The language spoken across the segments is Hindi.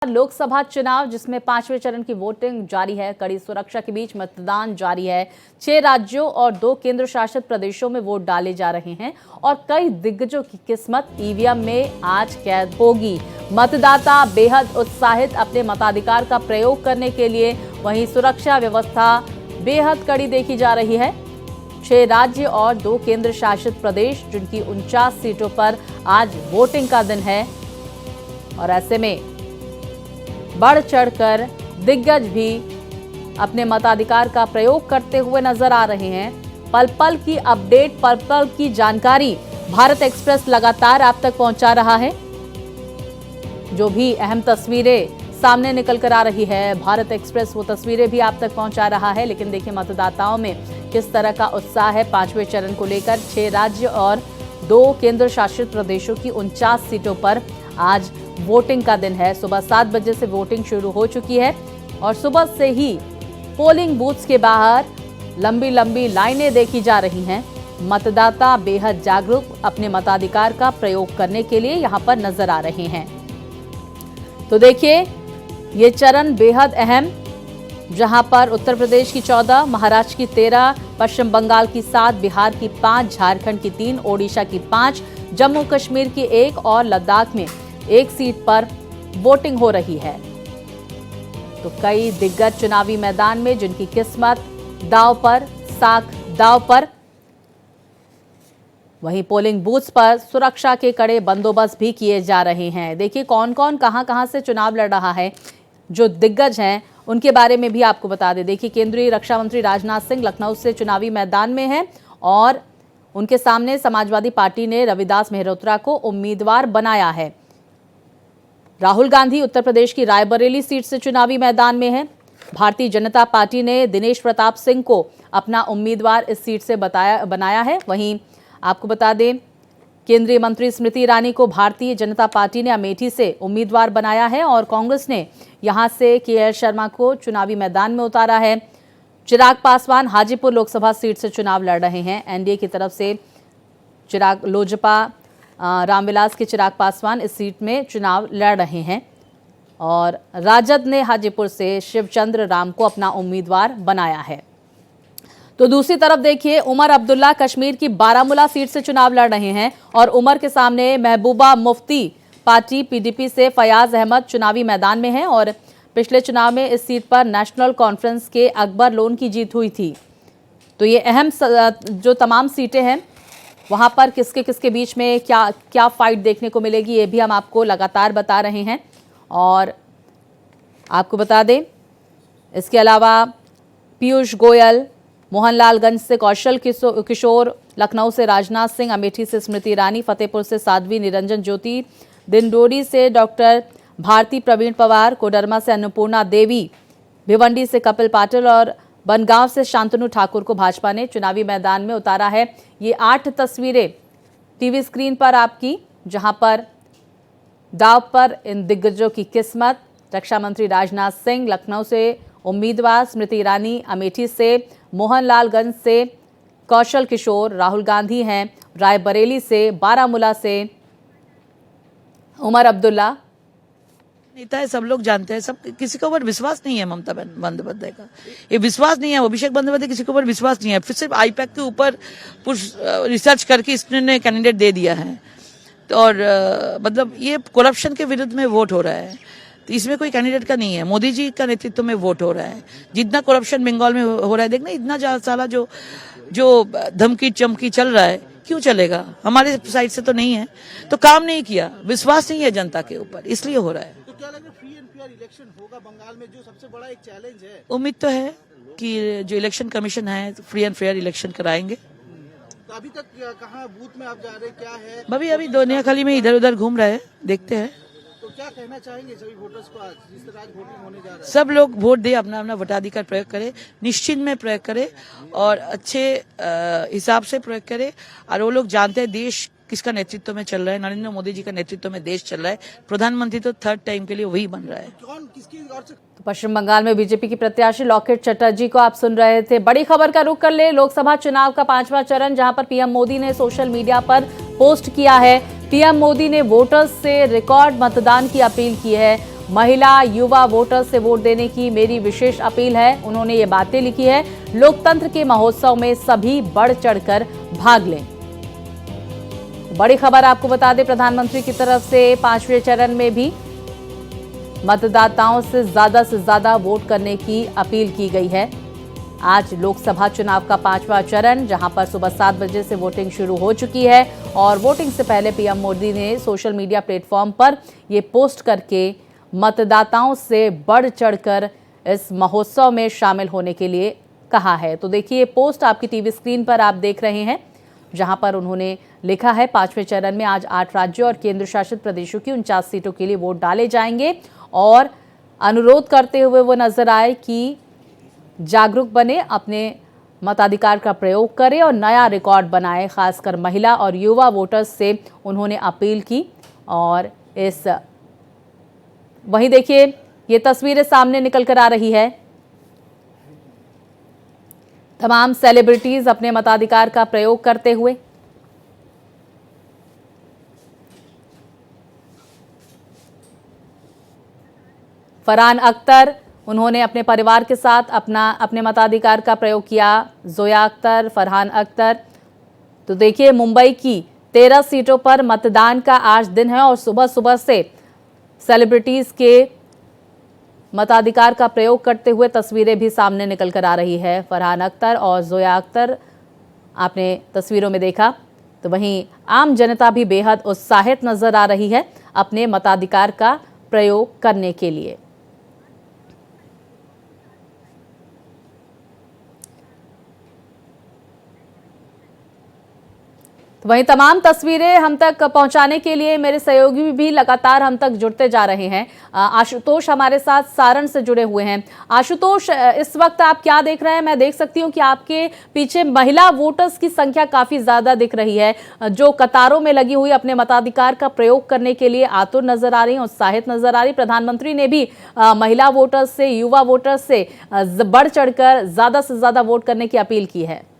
लोकसभा चुनाव जिसमें 5वें चरण की वोटिंग जारी है। कड़ी सुरक्षा के बीच मतदान जारी है। 6 राज्यों और 2 केंद्र शासित प्रदेशों में वोट डाले जा रहे हैं और कई दिग्गजों की किस्मत ईवीएम में आज कैद होगी। मतदाता बेहद उत्साहित अपने मताधिकार का प्रयोग करने के लिए, वहीं सुरक्षा व्यवस्था बेहद कड़ी देखी जा रही है। 6 राज्य और 2 केंद्र शासित प्रदेश जिनकी 49 सीटों पर आज वोटिंग का दिन है और ऐसे में बढ़ चढ़कर दिग्गज भी अपने मताधिकार का प्रयोग करते हुए नजर आ रहे हैं। पल पल की अपडेट, पल पल की जानकारी भारत एक्सप्रेस लगातार आप तक पहुंचा रहा है। जो भी अहम तस्वीरें सामने निकल कर आ रही है, भारत एक्सप्रेस वो तस्वीरें भी आप तक पहुंचा रहा है। लेकिन देखिए मतदाताओं में किस तरह का उत्साह है 5वें चरण को लेकर। 6 राज्य और 2 केंद्र शासित प्रदेशों की 49 सीटों पर आज वोटिंग का दिन है। सुबह 7 बजे से वोटिंग शुरू हो चुकी है और सुबह से ही पोलिंग बूथ्स के बाहर लंबी लंबी लाइनें देखी जा रही हैं। मतदाता बेहद जागरूक अपने मताधिकार का प्रयोग करने के लिए यहां पर नजर आ रहे हैं। तो देखिए ये चरण बेहद अहम, जहां पर उत्तर प्रदेश की 14, महाराष्ट्र की 13, पश्चिम बंगाल की 7, बिहार की 5, झारखंड की 3, ओडिशा की 5, जम्मू कश्मीर की 1 और लद्दाख में 1 सीट पर वोटिंग हो रही है। तो कई दिग्गज चुनावी मैदान में जिनकी किस्मत दांव पर, साख दांव पर। वहीं पोलिंग बूथ्स पर सुरक्षा के कड़े बंदोबस्त भी किए जा रहे हैं। देखिए कौन कौन कहां से चुनाव लड़ रहा है। जो दिग्गज हैं उनके बारे में भी आपको बता दें। देखिए केंद्रीय रक्षा मंत्री राजनाथ सिंह लखनऊ से चुनावी मैदान में हैं और उनके सामने समाजवादी पार्टी ने रविदास मेहरोत्रा को उम्मीदवार बनाया है। राहुल गांधी उत्तर प्रदेश की रायबरेली सीट से चुनावी मैदान में हैं। भारतीय जनता पार्टी ने दिनेश प्रताप सिंह को अपना उम्मीदवार इस सीट से बनाया है। वहीं आपको बता दें केंद्रीय मंत्री स्मृति ईरानी को भारतीय जनता पार्टी ने अमेठी से उम्मीदवार बनाया है और कांग्रेस ने यहां से के शर्मा को चुनावी मैदान में उतारा है। चिराग पासवान हाजीपुर लोकसभा सीट से चुनाव लड़ रहे हैं। एनडीए की तरफ से लोजपा रामविलास के चिराग पासवान इस सीट में चुनाव लड़ रहे हैं और राजद ने हाजीपुर से शिवचंद्र राम को अपना उम्मीदवार बनाया है। तो दूसरी तरफ देखिए उमर अब्दुल्ला कश्मीर की बारामूला सीट से चुनाव लड़ रहे हैं और उमर के सामने महबूबा मुफ्ती पार्टी पीडीपी से फयाज अहमद चुनावी मैदान में हैं और पिछले चुनाव में इस सीट पर नेशनल कॉन्फ्रेंस के अकबर लोन की जीत हुई थी। तो ये अहम जो तमाम सीटें हैं वहां पर किसके किसके बीच में क्या फाइट देखने को मिलेगी, ये भी हम आपको लगातार बता रहे हैं। और आपको बता दें इसके अलावा पीयूष गोयल, मोहनलालगंज से कौशल किशोर, लखनऊ से राजनाथ सिंह, अमेठी से स्मृति ईरानी, फतेहपुर से साध्वी निरंजन ज्योति, दिंडोरी से डॉक्टर भारती प्रवीण पवार, कोडरमा से अन्नपूर्णा देवी, भिवंडी से कपिल पाटिल और बनगांव से शांतनु ठाकुर को भाजपा ने चुनावी मैदान में उतारा है। ये 8 तस्वीरें टीवी स्क्रीन पर आपकी, जहां पर दांव पर इन दिग्गजों की किस्मत। रक्षा मंत्री राजनाथ सिंह लखनऊ से उम्मीदवार, स्मृति ईरानी अमेठी से, मोहनलालगंज से कौशल किशोर, राहुल गांधी हैं रायबरेली से, बारामूला से उमर अब्दुल्ला। नेता है, सब लोग जानते हैं, सब किसी के ऊपर विश्वास नहीं है ममता बंदोपाध्याय का। ये विश्वास नहीं है, अभिषेक बंदोपाध्याय किसी के ऊपर विश्वास नहीं है। फिर सिर्फ आईपैक के ऊपर रिसर्च करके इसने कैंडिडेट दे दिया है। तो और मतलब ये करप्शन के विरुद्ध में वोट हो रहा है। तो इसमें कोई कैंडिडेट का नहीं है, मोदी जी का नेतृत्व में वोट हो रहा है। जितना करप्शन बंगाल में हो रहा है, देखना इतना सारा जो धमकी चमकी चल रहा है, क्यों चलेगा? हमारे साइड से तो नहीं है, तो काम नहीं किया, विश्वास नहीं है जनता के ऊपर, इसलिए हो रहा है। तो क्या लग रहा है फ्री एंड फेयर इलेक्शन होगा बंगाल में, जो सबसे बड़ा एक चैलेंज है? उम्मीद तो है कि जो इलेक्शन कमीशन है फ्री एंड फेयर इलेक्शन कराएंगे। तो अभी तक कहाँ बूथ में आप जा रहे हैं, क्या है? अभी दुनियाखाली में इधर उधर घूम रहे हैं, देखते हैं। तो क्या कहना चाहेंगे सभी वोटर्स को आज जिस तरह आज वोटिंग होने जा रहा है? सब लोग वोट दे, अपना अपना वोटाधिकार प्रयोग करे, निश्चित में प्रयोग करे और अच्छे हिसाब से प्रयोग करे। और वो लोग जानते हैं देश किसका नेतृत्व में चल रहा है। नरेंद्र मोदी जी का नेतृत्व में देश चल रहा है। प्रधानमंत्री तो 3rd टाइम के लिए वही बन रहा है। कौन किसकी ओर से? तो पश्चिम बंगाल में बीजेपी की प्रत्याशी लॉकेट चटर्जी को आप सुन रहे थे। बड़ी खबर का रुख कर ले लोकसभा चुनाव का 5वां चरण, जहां पर पीएम मोदी ने सोशल मीडिया पर पोस्ट किया है। पीएम मोदी ने वोटर्स से रिकॉर्ड मतदान की अपील की है। महिला युवा वोटर से वोट देने की मेरी विशेष अपील है। उन्होंने ये बातें लिखी है। लोकतंत्र के महोत्सव में सभी बढ़ चढ़कर भाग लें। बड़ी खबर आपको बता दें, प्रधानमंत्री की तरफ से 5वें चरण में भी मतदाताओं से ज्यादा वोट करने की अपील की गई है। आज लोकसभा चुनाव का 5वां चरण, जहां पर सुबह 7 बजे से वोटिंग शुरू हो चुकी है और वोटिंग से पहले पीएम मोदी ने सोशल मीडिया प्लेटफॉर्म पर ये पोस्ट करके मतदाताओं से बढ़ चढ़कर इस महोत्सव में शामिल होने के लिए कहा है। तो देखिए, पोस्ट आपकी टीवी स्क्रीन पर आप देख रहे हैं, जहां पर उन्होंने लिखा है 5वें चरण में आज 8 राज्यों और केंद्र शासित प्रदेशों की 49 सीटों के लिए वोट डाले जाएंगे और अनुरोध करते हुए वो नजर आए कि जागरूक बने, अपने मताधिकार का प्रयोग करें और नया रिकॉर्ड बनाएं। खासकर महिला और युवा वोटर्स से उन्होंने अपील की। और इस वहीं देखिए, ये तस्वीरें सामने निकल कर आ रही है। तमाम सेलिब्रिटीज अपने मताधिकार का प्रयोग करते हुए। फरहान अख्तर, उन्होंने अपने परिवार के साथ अपने मताधिकार का प्रयोग किया। जोया अख्तर, फरहान अख्तर। तो देखिए, मुंबई की 13 सीटों पर मतदान का आज दिन है और सुबह सुबह से सेलिब्रिटीज के मताधिकार का प्रयोग करते हुए तस्वीरें भी सामने निकल कर आ रही है। फरहान अख्तर और जोया अख्तर आपने तस्वीरों में देखा। तो वहीं आम जनता भी बेहद उत्साहित नजर आ रही है अपने मताधिकार का प्रयोग करने के लिए। तो वहीं तमाम तस्वीरें हम तक पहुंचाने के लिए मेरे सहयोगी भी लगातार हम तक जुड़ते जा रहे हैं। आशुतोष हमारे साथ सारण से जुड़े हुए हैं। आशुतोष, इस वक्त आप क्या देख रहे हैं? मैं देख सकती हूं कि आपके पीछे महिला वोटर्स की संख्या काफी ज्यादा दिख रही है, जो कतारों में लगी हुई अपने मताधिकार का प्रयोग करने के लिए आतुर नजर आ रही है, उत्साहित नजर आ रही। प्रधानमंत्री ने भी महिला वोटर्स से, युवा वोटर्स से बढ़ चढ़कर ज्यादा से ज्यादा वोट करने की अपील की है।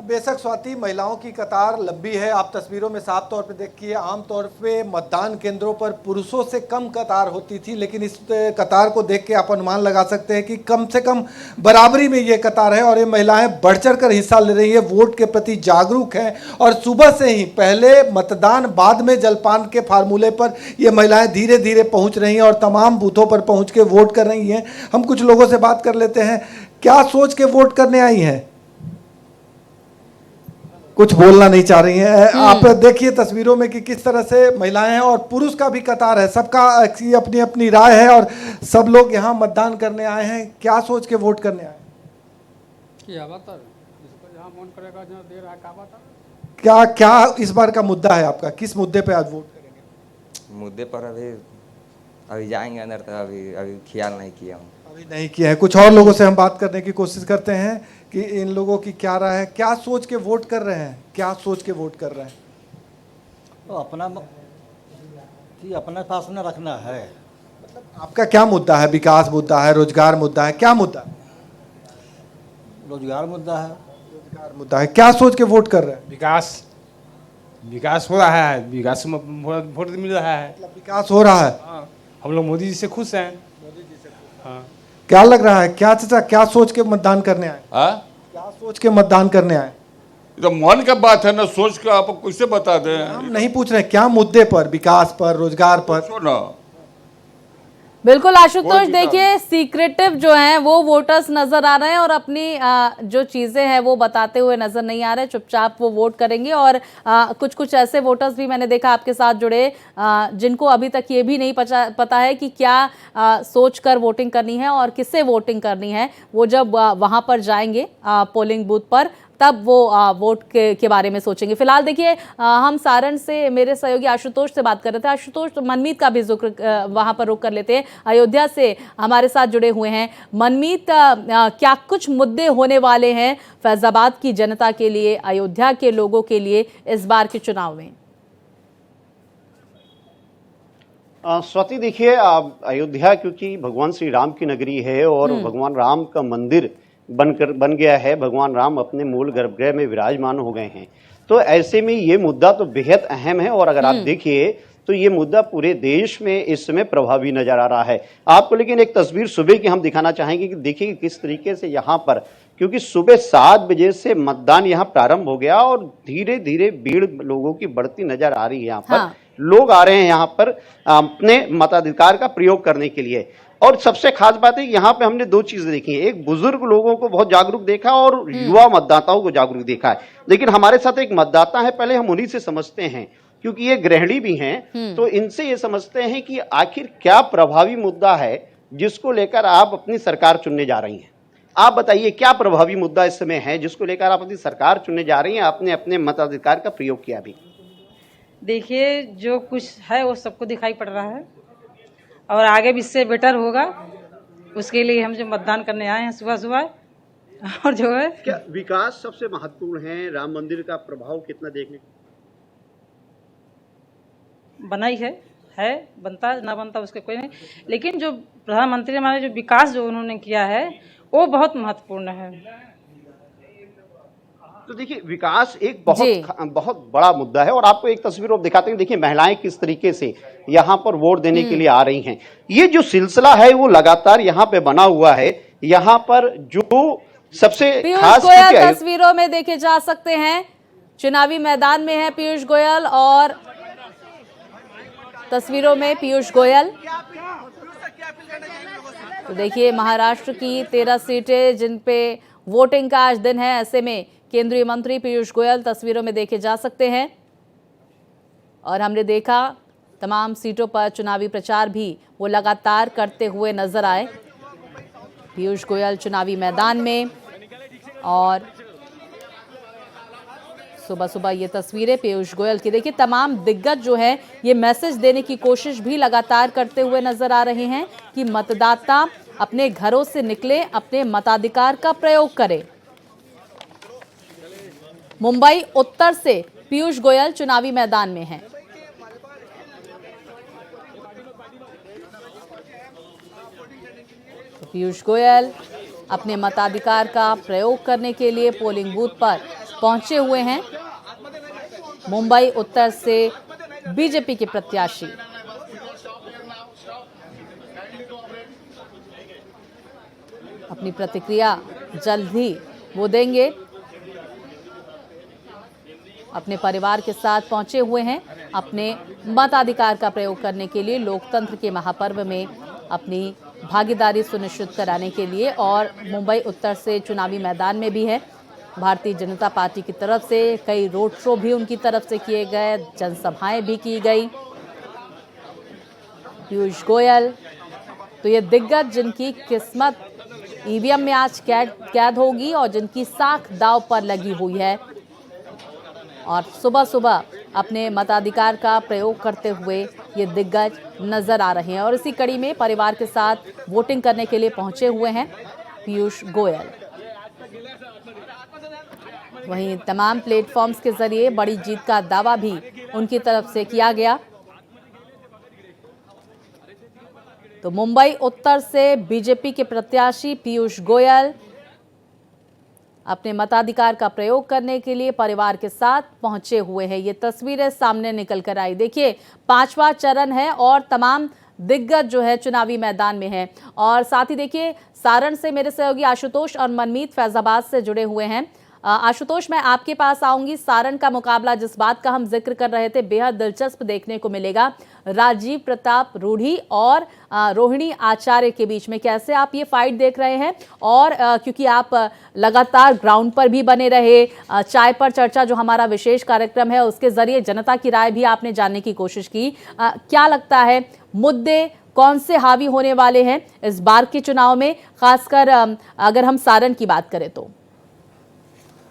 बेशक स्वाति, महिलाओं की कतार लंबी है। आप तस्वीरों में साफ तौर पे देखिए, आमतौर पे मतदान केंद्रों पर पुरुषों से कम कतार होती थी, लेकिन इस कतार को देख के आप अनुमान लगा सकते हैं कि कम से कम बराबरी में ये कतार है और ये महिलाएं बढ़ चढ़ कर हिस्सा ले रही है, वोट के प्रति जागरूक हैं और सुबह से ही पहले मतदान बाद में जलपान के फार्मूले पर ये महिलाएं धीरे धीरे पहुँच रही हैं और तमाम बूथों पर पहुँच के वोट कर रही हैं। हम कुछ लोगों से बात कर लेते हैं, क्या सोच के वोट करने आई हैं? कुछ बोलना नहीं चाह रही हैं। आप देखिए तस्वीरों में कि किस तरह से महिलाएं हैं और पुरुष का भी कतार है, सबका अपनी अपनी राय है और सब लोग यहाँ मतदान करने आए हैं। क्या सोच के वोट करने आए? क्या क्या इस बार का मुद्दा है आपका? किस मुद्दे पे आज वोट करेंगे? मुद्दे पर अभी जाएंगे अंदर, तो अभी ख्याल नहीं किया हूँ। अभी नहीं किया है। कुछ और लोगों से हम बात करने की कोशिश करते हैं कि इन लोगों की क्या राय है, क्या सोच के वोट कर रहे हैं, क्या सोच के वोट कर रहे हैं? तो अपना पास में रखना है। मतलब आपका क्या मुद्दा है? विकास मुद्दा है, रोजगार मुद्दा है, क्या मुद्दा है? रोजगार मुद्दा है। रोजगार मुद्दा है। क्या सोच के वोट कर रहे हैं? विकास हो रहा है, विकास में वोट मिल रहा है। मतलब विकास हो रहा है। हाँ, हम लोग मोदी जी से खुश हैं। हाँ। क्या लग रहा है, क्या चाचा, क्या सोच के मतदान करने आए? क्या सोच के मतदान करने आए? तो मन का बात है ना, सोच का आप कैसे बता दें? हम नहीं पूछ रहे क्या मुद्दे पर, विकास पर, रोजगार पर? ना बिल्कुल आशुतोष, देखिए सीक्रेटिव जो हैं वो वोटर्स नजर आ रहे हैं और अपनी जो चीजें हैं वो बताते हुए नजर नहीं आ रहे, चुपचाप वो वोट करेंगे। और कुछ कुछ ऐसे वोटर्स भी मैंने देखा आपके साथ जुड़े जिनको अभी तक ये भी नहीं पता है कि क्या सोचकर वोटिंग करनी है और किससे वोटिंग करनी है। वो जब वहां पर जाएंगे पोलिंग बूथ पर, तब वो वोट के बारे में सोचेंगे। फिलहाल देखिए, हम सारण से मेरे सहयोगी आशुतोष से बात कर रहे थे। आशुतोष, मनमीत का भी जिक्र वहां पर रुक कर लेते हैं। अयोध्या से हमारे साथ जुड़े हुए हैं मनमीत, क्या कुछ मुद्दे होने वाले हैं फैजाबाद की जनता के लिए, अयोध्या के लोगों के लिए इस बार के चुनाव में? स्वाति, देखिए अयोध्या क्योंकि भगवान श्री राम की नगरी है और भगवान राम का मंदिर बन गया है, भगवान राम अपने मूल गर्भगृह में विराजमान हो गए हैं, तो ऐसे में ये मुद्दा तो बेहद अहम है। और अगर आप देखिए तो ये मुद्दा पूरे देश में इस समय प्रभावी नजर आ रहा है आपको। लेकिन एक तस्वीर सुबह की हम दिखाना चाहेंगे कि देखिए किस तरीके से यहाँ पर, क्योंकि सुबह 7 बजे से मतदान यहाँ प्रारंभ हो गया और धीरे धीरे भीड़ लोगों की बढ़ती नजर आ रही है। यहाँ पर हाँ। लोग आ रहे हैं यहाँ पर अपने मताधिकार का प्रयोग करने के लिए। और सबसे खास बात है यहाँ पे हमने 2 चीजें देखी हैं, एक बुजुर्ग लोगों को बहुत जागरूक देखा और युवा मतदाताओं को जागरूक देखा है। लेकिन हमारे साथ एक मतदाता है, पहले हम उन्हीं से समझते हैं क्योंकि ये गृहिणी भी हैं, तो इनसे ये समझते हैं कि आखिर क्या प्रभावी मुद्दा है जिसको लेकर आप अपनी सरकार चुनने जा रही हैं। आप बताइए क्या प्रभावी मुद्दा इस समय है जिसको लेकर आप अपनी सरकार चुनने जा रही हैं। आपने अपने मताधिकार का प्रयोग किया भी। देखिए जो कुछ है वो सबको दिखाई पड़ रहा है और आगे भी इससे बेटर होगा, उसके लिए हम जो मतदान करने आए हैं सुबह सुबह। और जो है क्या विकास सबसे महत्वपूर्ण है, राम मंदिर का प्रभाव कितना देखने बना ही है बनता ना बनता उसके कोई नहीं, लेकिन जो प्रधानमंत्री हमारे जो विकास जो उन्होंने किया है वो बहुत महत्वपूर्ण है। तो देखिए विकास एक बहुत बड़ा मुद्दा है और आपको एक तस्वीर और दिखाते हैं। देखिए महिलाएं किस तरीके से यहाँ पर वोट देने के लिए आ रही हैं। ये जो सिलसिला है वो लगातार यहाँ पे बना हुआ है। यहाँ पर जो सबसे खास तस्वीरों में देखे जा सकते हैं, चुनावी मैदान में है पीयूष गोयल और तस्वीरों में पीयूष गोयल। तो देखिए महाराष्ट्र की 13 सीटें जिन पे वोटिंग का आज दिन है, ऐसे में केंद्रीय मंत्री पीयूष गोयल तस्वीरों में देखे जा सकते हैं। और हमने देखा तमाम सीटों पर चुनावी प्रचार भी वो लगातार करते हुए नजर आए। पीयूष गोयल चुनावी मैदान में और सुबह सुबह ये तस्वीरें पीयूष गोयल की। देखिए तमाम दिग्गज जो है ये मैसेज देने की कोशिश भी लगातार करते हुए नजर आ रहे हैं कि मतदाता अपने घरों से निकले, अपने मताधिकार का प्रयोग करें। मुंबई उत्तर से पीयूष गोयल चुनावी मैदान में हैं। तो पीयूष गोयल अपने मताधिकार का प्रयोग करने के लिए पोलिंग बूथ पर पहुंचे हुए हैं। मुंबई उत्तर से बीजेपी के प्रत्याशी अपनी प्रतिक्रिया जल्द ही वो देंगे। अपने परिवार के साथ पहुंचे हुए हैं अपने मताधिकार का प्रयोग करने के लिए, लोकतंत्र के महापर्व में अपनी भागीदारी सुनिश्चित कराने के लिए। और मुंबई उत्तर से चुनावी मैदान में भी है। भारतीय जनता पार्टी की तरफ से कई रोड शो भी उनकी तरफ से किए गए, जनसभाएं भी की गई। पीयूष गोयल तो ये दिग्गज जिनकी किस्मत ईवीएम में आज कैद होगी और जिनकी साख दांव पर लगी हुई है और सुबह सुबह अपने मताधिकार का प्रयोग करते हुए ये दिग्गज नजर आ रहे हैं। और इसी कड़ी में परिवार के साथ वोटिंग करने के लिए पहुंचे हुए हैं पीयूष गोयल। वहीं तमाम प्लेटफॉर्म्स के जरिए बड़ी जीत का दावा भी उनकी तरफ से किया गया। तो मुंबई उत्तर से बीजेपी के प्रत्याशी पीयूष गोयल अपने मताधिकार का प्रयोग करने के लिए परिवार के साथ पहुंचे हुए हैं। ये तस्वीरें सामने निकल कर आई। देखिए 5वां चरण है और तमाम दिग्गज जो है चुनावी मैदान में है। और साथ ही देखिए सारण से मेरे सहयोगी आशुतोष और मनमीत फैजाबाद से जुड़े हुए हैं। आशुतोष मैं आपके पास आऊंगी। सारण का मुकाबला जिस बात का हम जिक्र कर रहे थे बेहद दिलचस्प देखने को मिलेगा राजीव प्रताप रूढ़ी और रोहिणी आचार्य के बीच में। कैसे आप ये फाइट देख रहे हैं? और क्योंकि आप लगातार ग्राउंड पर भी बने रहे, चाय पर चर्चा जो हमारा विशेष कार्यक्रम है उसके जरिए जनता की राय भी आपने जानने की कोशिश की, क्या लगता है मुद्दे कौन से हावी होने वाले हैं इस बार के चुनाव में, खासकर अगर हम सारण की बात करें तो?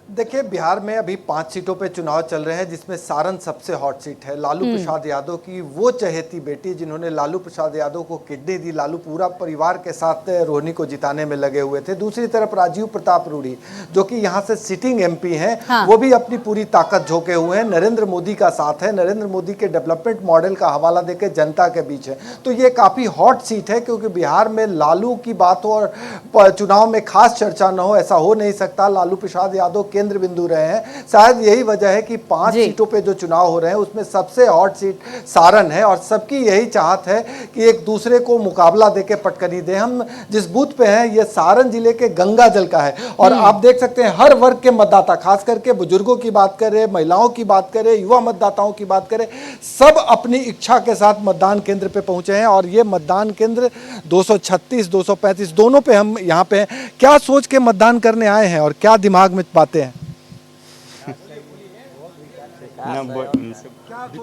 देखिए बिहार में अभी 5 सीटों पे चुनाव चल रहे हैं जिसमें सारण सबसे हॉट सीट है। लालू प्रसाद यादव की वो चहेती बेटी जिन्होंने लालू प्रसाद यादव को किडनी दी, लालू पूरा परिवार के साथ रोहिणी को जिताने में लगे हुए थे। दूसरी तरफ राजीव प्रताप रूढ़ी जो कि यहाँ से सिटिंग एमपी हैं, हाँ। वो भी अपनी पूरी ताकत झोंके हुए हैं। नरेंद्र मोदी का साथ है, नरेंद्र मोदी के डेवलपमेंट मॉडल का हवाला देकर जनता के बीच है। तो ये काफ़ी हॉट सीट है क्योंकि बिहार में लालू की बात हो और चुनाव में खास चर्चा न हो ऐसा हो नहीं सकता। लालू प्रसाद यादव केंद्र बिंदु रहे हैं। शायद यही वजह है कि 5 जी। सीटों पे जो चुनाव हो रहे हैं उसमें सबसे हॉट सीट सारण है और सबकी यही चाहत है कि एक दूसरे को मुकाबला देके पटकनी दे। हम जिस बूथ पे हैं ये सारण जिले के गंगा जल का है और आप देख सकते हैं हर वर्ग के मतदाता, खास करके बुजुर्गों की बात करें, महिलाओं की बात करें, युवा मतदाताओं की बात करें, सब अपनी इच्छा के साथ मतदान केंद्र पे पहुंचे हैं और ये मतदान केंद्र 236, 235 दोनों पे हम यहाँ पे हैं। क्या सोच के मतदान करने आए हैं और क्या दिमाग में बातें हैं?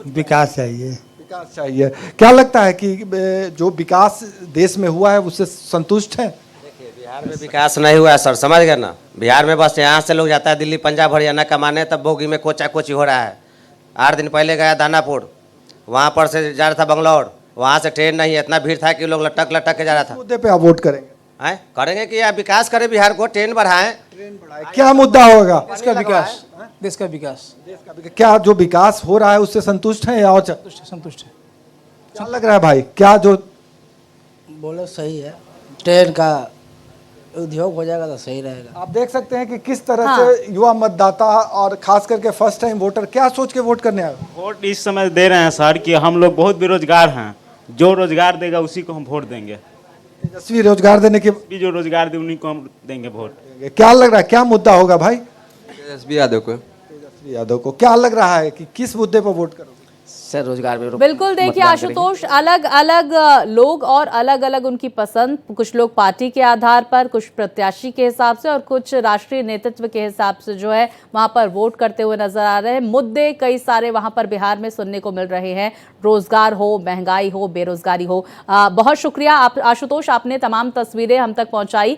विकास चाहिए। विकास चाहिए। क्या लगता है कि जो विकास देश में हुआ है उससे संतुष्ट हैं? बिहार में विकास नहीं हुआ है सर, समझ गए ना। बिहार में बस यहाँ से लोग जाता है दिल्ली, पंजाब, हरियाणा कमाने, तब भोगी में कोचा कोची हो रहा है। 8 दिन पहले गया दानापुर, वहाँ पर से जा रहा था बंगलौर, वहाँ से ट्रेन नहीं है, इतना भीड़ था कि लोग लटक लटक के जा रहा था। मुद्दे पे आप वोट करेंगे? हैं करेंगे कि यार विकास करें, बिहार को ट्रेन बढ़ाएं। क्या मुद्दा होगा? देश का विकास, देश का विकास। क्या जो विकास हो रहा है उससे संतुष्ट हैं या और संतुष्ट है। क्या लग रहा है भाई, क्या जो बोले सही है, ट्रेन का उद्योग हो जाएगा तो सही रहेगा। आप देख सकते हैं कि किस तरह से युवा मतदाता और खास करके फर्स्ट टाइम वोटर क्या सोच के वोट करने आए? वोट इस समय दे रहे हैं सर कि हम लोग बहुत बेरोजगार हैं, जो रोजगार देगा उसी को हम वोट देंगे। तेजस्वी रोजगार देने के भी जो रोजगार दे उन्हीं को हम देंगे वोट। क्या लग रहा है, क्या मुद्दा होगा भाई? तेजस्वी यादव को। तेजस्वी यादव को। क्या लग रहा है कि किस मुद्दे पर वोट करोगे? सर रोजगार में बिल्कुल, देखिए आशुतोष, अलग अलग लोग और अलग अलग उनकी पसंद, कुछ लोग पार्टी के आधार पर, कुछ प्रत्याशी के हिसाब से और कुछ राष्ट्रीय नेतृत्व के हिसाब से जो है वहां पर वोट करते हुए नजर आ रहे हैं। मुद्दे कई सारे वहां पर बिहार में सुनने को मिल रहे हैं, रोजगार हो, महंगाई हो, बेरोजगारी हो। बहुत शुक्रिया आप आशुतोष, आपने तमाम तस्वीरें हम तक पहुंचाई।